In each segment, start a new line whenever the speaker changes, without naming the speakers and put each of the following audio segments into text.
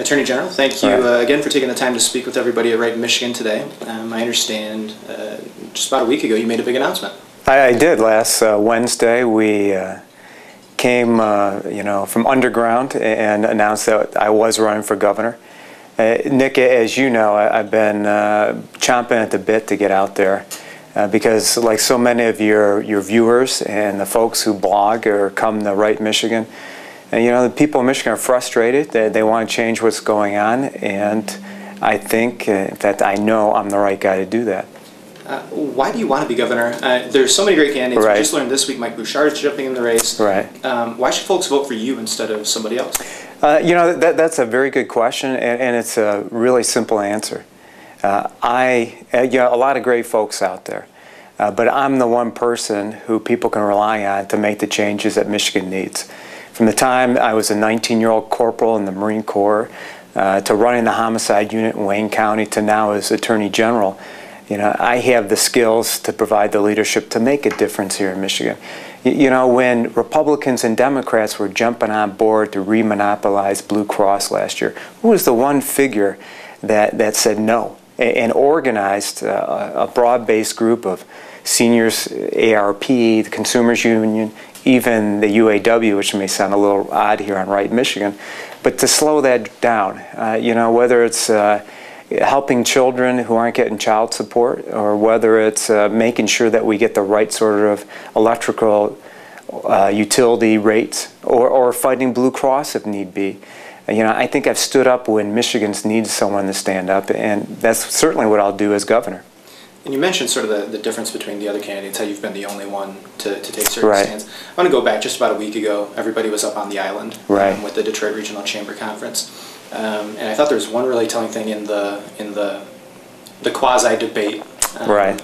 Attorney General, thank you again for taking the time to speak with everybody at RightMichigan today. I understand just about a week ago you made a big announcement.
I did. Last Wednesday we came from underground and announced that I was running for governor. Nick, as you know, I've been chomping at the bit to get out there because like so many of your viewers and the folks who blog or come to RightMichigan, and the people of Michigan are frustrated. They want to change what's going on, and I think, in fact, I know I'm the right guy to do that.
Why do you want to be governor? There's so many great candidates.
Right.
We just learned this week Mike Cox is jumping in the race.
Right.
Why should folks vote for you instead of somebody else?
That's a very good question, and it's a really simple answer. A lot of great folks out there, but I'm the one person who people can rely on to make the changes that Michigan needs. From the time I was a 19-year-old corporal in the Marine Corps to running the homicide unit in Wayne County to now as Attorney General, I have the skills to provide the leadership to make a difference here in Michigan. When Republicans and Democrats were jumping on board to remonopolize Blue Cross last year, who was the one figure that said no and organized a broad-based group of seniors, ARP, the Consumers Union, even the UAW, which may sound a little odd here on RightMichigan, but to slow that down, whether it's helping children who aren't getting child support, or whether it's making sure that we get the right sort of electrical utility rates, or fighting Blue Cross if need be. I think I've stood up when Michigan's needs someone to stand up, and that's certainly what I'll do as governor.
And you mentioned sort of the difference between the other candidates, how you've been the only one to take certain stands. I want to go back just about a week ago. Everybody was up on the island with the Detroit Regional Chamber Conference. And I thought there was one really telling thing in the quasi-debate,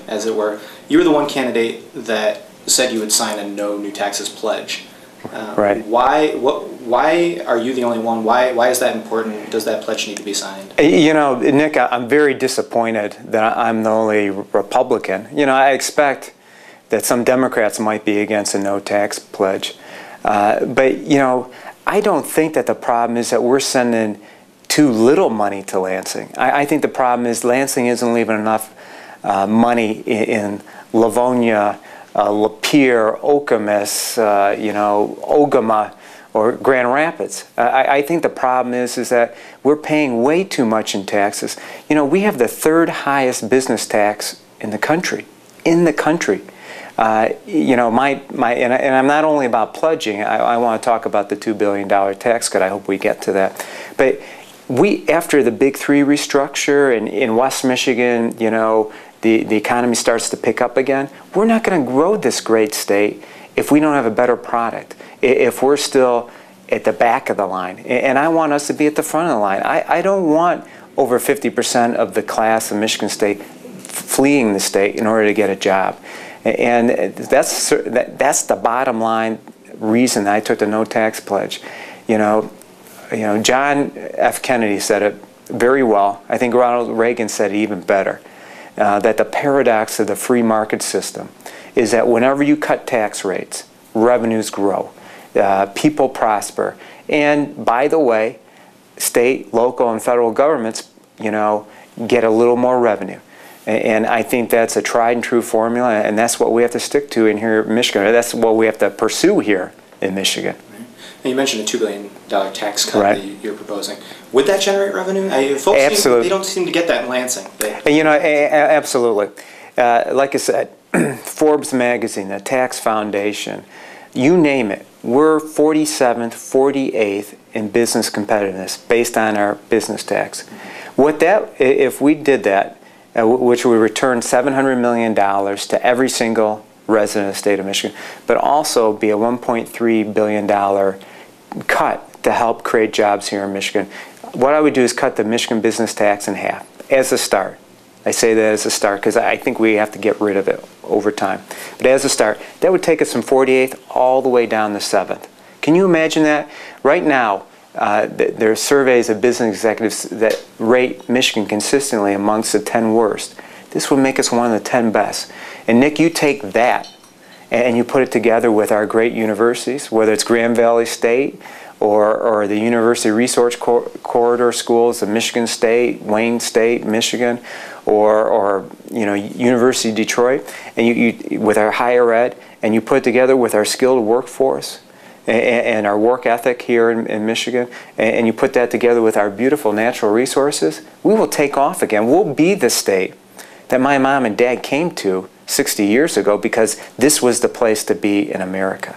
as it were. You were the one candidate that said you would sign a no new taxes pledge. Why are you the only one? Why is that important? Does that pledge need to be signed?
Nick, I'm very disappointed that I'm the only Republican. I expect that some Democrats might be against a no tax pledge. But I don't think that the problem is that we're sending too little money to Lansing. I think the problem is Lansing isn't leaving enough money in Livonia, Lapeer, Okemos, Ogama, or Grand Rapids. I think the problem is that we're paying way too much in taxes. We have the third highest business tax in the country. And I'm not only about pledging. I want to talk about the $2 billion tax cut. I hope we get to that. But after the Big Three restructure in West Michigan, the economy starts to pick up again. We're not going to grow this great state if we don't have a better product, if we're still at the back of the line. And I want us to be at the front of the line. I don't want over 50% of the class of Michigan State fleeing the state in order to get a job. And that's the bottom line reason I took the no tax pledge. John F. Kennedy said it very well. I think Ronald Reagan said it even better. That the paradox of the free market system is that whenever you cut tax rates, revenues grow, people prosper, and by the way, state, local, and federal governments, get a little more revenue. And I think that's a tried and true formula, and that's what we have to stick to in here in Michigan. That's what we have to pursue here in Michigan.
And you mentioned a $2 billion tax cut that you're proposing. Would that generate revenue? Folks
Absolutely.
They don't seem to get that in Lansing.
Absolutely. Like I said, Forbes magazine, the Tax Foundation, you name it, we're 47th, 48th in business competitiveness based on our business tax. If we did that, which would return $700 million to every single resident of the state of Michigan, but also be a $1.3 billion cut to help create jobs here in Michigan. What I would do is cut the Michigan business tax in half as a start. I say that as a start because I think we have to get rid of it over time. But as a start, that would take us from 48th all the way down to 7th. Can you imagine that? Right now, there are surveys of business executives that rate Michigan consistently amongst the 10 worst. This would make us one of the 10 best. And Nick, you take that and you put it together with our great universities, whether it's Grand Valley State or the University Resource Corridor schools of Michigan State, Wayne State, Michigan, or University of Detroit, and you with our higher ed, and you put it together with our skilled workforce and our work ethic here in Michigan, and you put that together with our beautiful natural resources, we will take off again. We'll be the state that my mom and dad came to 60 years ago because this was the place to be in America.